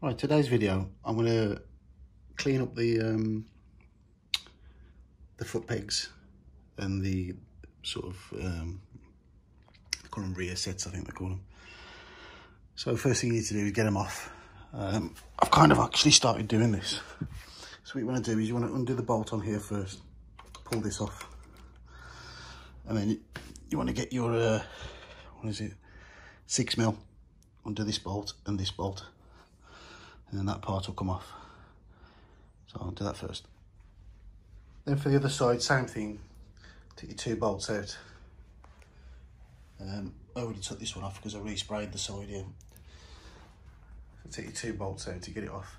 Right, today's video, I'm going to clean up the foot pegs and the sort of, they call them Rearsets, I think they call them. So first thing you need to do is get them off. I've kind of actually started doing this. So what you want to do is you want to undo the bolt on here first, pull this off. And then you want to get your, what is it, 6mm, undo this bolt and this bolt. And then that part will come off. So I'll do that first. Then for the other side, same thing. Take your 2 bolts out. I already took this one off because I resprayed the side here. So take your 2 bolts out to get it off.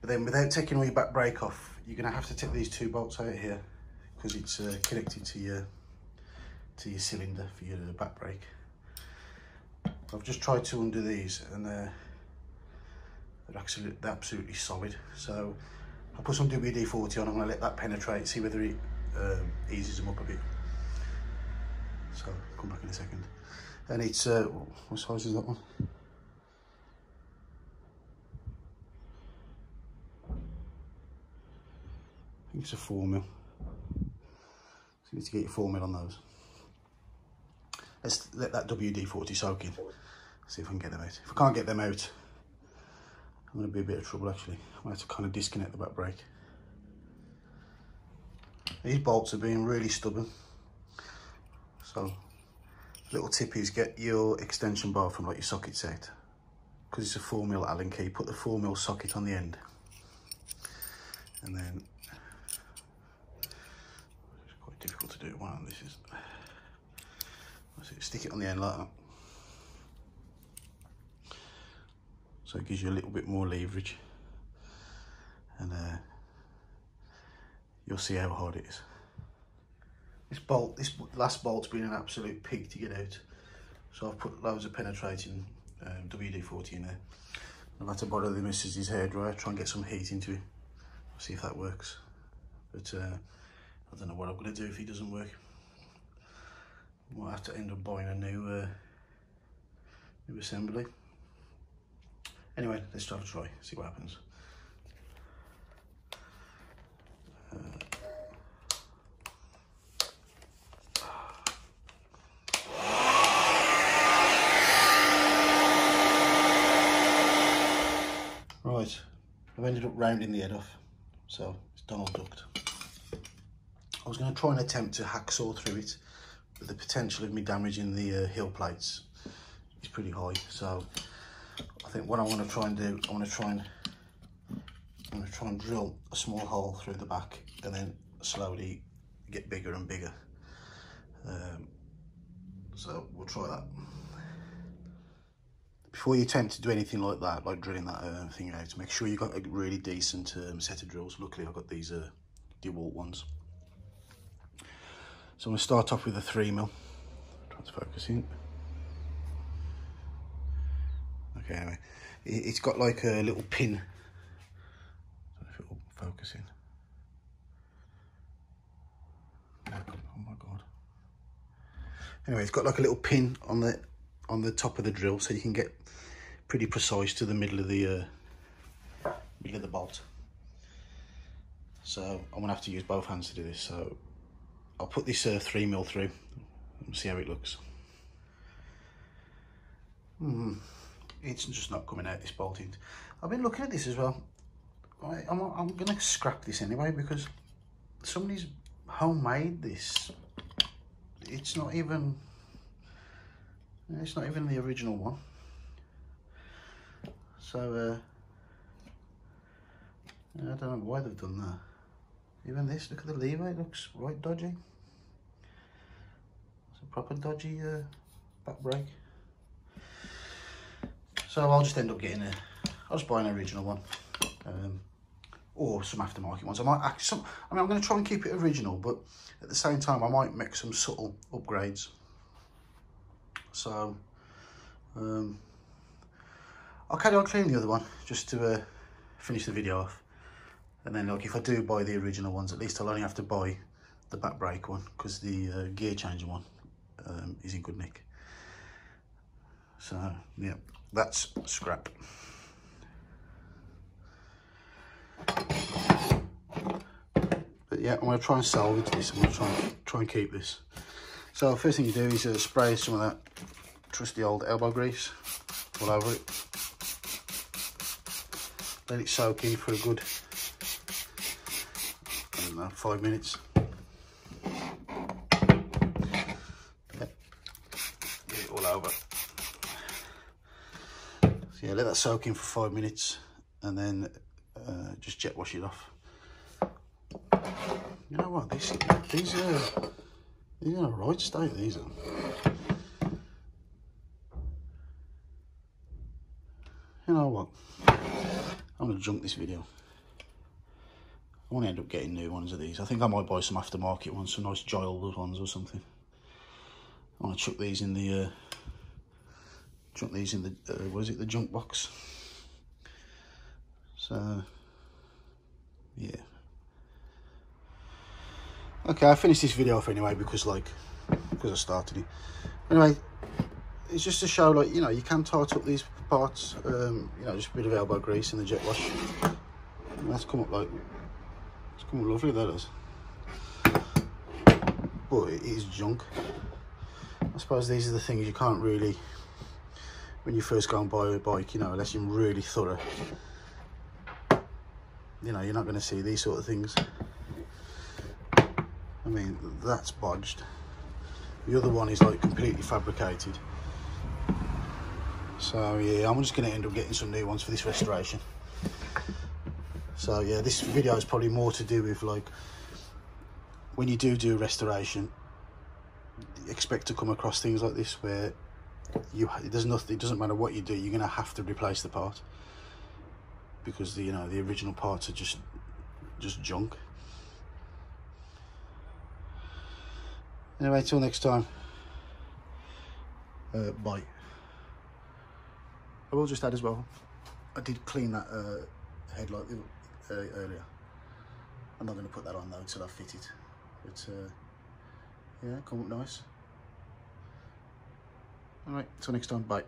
But then without taking all your back brake off, you're going to have to take these 2 bolts out here because it's connected to your cylinder for your back brake. I've just tried to undo these and they're absolutely solid. So I'll put some WD-40 on. I'm going to let that penetrate, see whether it eases them up a bit. So I'll come back in a second. And it's what size is that one? I think it's a 4mm. So you need to get your 4mm on those. Let's let that WD-40 soak in. See if I can get them out. If I can't get them out, I'm going to be a bit of trouble actually. I'm going to have to kind of disconnect the back brake. These bolts are being really stubborn. So, little tip is get your extension bar from like your sockets out. Because it's a 4mm Allen key, put the 4mm socket on the end. And then, it's quite difficult to do it one. This is, stick it on the end like that. So it gives you a little bit more leverage, and you'll see how hard it is. This last bolt's been an absolute pig to get out. So I've put loads of penetrating WD-40 in there. I've had to borrow the missus's hairdryer, try and get some heat into it. See if that works. But I don't know what I'm going to do if it doesn't work. Might have to end up buying a new assembly. Anyway, let's have a try, see what happens. Right, I've ended up rounding the head off, so it's Donald ducked. I was going to try and attempt to hacksaw through it, but the potential of me damaging the heel plates is pretty high, so I think what I want to try and do, I'm going to try and drill a small hole through the back and then slowly get bigger and bigger. So we'll try that. Before you attempt to do anything like that, like drilling that thing out, make sure you've got a really decent set of drills. Luckily I've got these DeWalt ones. So I'm going to start off with a 3mm. Try to focus in. Okay, anyway, it's got like a little pin. I don't know if it will focus in. Oh my god. Anyway, it's got like a little pin on the top of the drill, so you can get pretty precise to the middle of the bolt. So I'm gonna have to use both hands to do this. So I'll put this 3mm through and see how it looks. It's just not coming out, this bolting. I've been looking at this as well. I'm gonna scrap this anyway because somebody's homemade this. It's not even the original one. So I don't know why they've done that. Even this, look at the lever, it looks right dodgy. It's a proper dodgy back brake. So I'll just end up getting I'll just buy an original one, or some aftermarket ones. I'm going to try and keep it original, but at the same time, I might make some subtle upgrades. So I'll carry on cleaning the other one just to finish the video off. And then, like, if I do buy the original ones, at least I'll only have to buy the back brake one because the gear changer one is in good nick. So yeah, that's scrap. yeah, I'm going to try and salvage this. I'm going to try and keep this. So first thing you do is spray some of that trusty old elbow grease all over it. Let it soak in for a good, I don't know, 5 minutes. Get it all over. So yeah, let that soak in for 5 minutes, and then just jet wash it off. You know what? These are in a right state. These are. You know what? I'm gonna junk this video. I want to end up getting new ones of these. I think I might buy some aftermarket ones, some nice Giles ones or something. I want to chuck these in the what is it, the junk box. So yeah, okay, I finished this video off anyway because I started it. Anyway, it's just to show, like, you know, you can tighten up these parts, you know, just a bit of elbow grease and the jet wash, and that's come up like, it's come up lovely, that is. But it is junk. I suppose these are the things you can't really, when you first go and buy a bike, you know, unless you're really thorough, you know, you're not going to see these sort of things. I mean, that's bodged. The other one is like completely fabricated. So yeah, I'm just going to end up getting some new ones for this restoration. So yeah, this video is probably more to do with, like, when you do restoration, expect to come across things like this where it doesn't matter what you do, you're going to have to replace the part, because the original parts are just junk. Anyway, till next time, bye. I will just add as well, I did clean that headlight earlier. I'm not going to put that on though until I fit it, but yeah, come up nice. Alright, till next time, bye.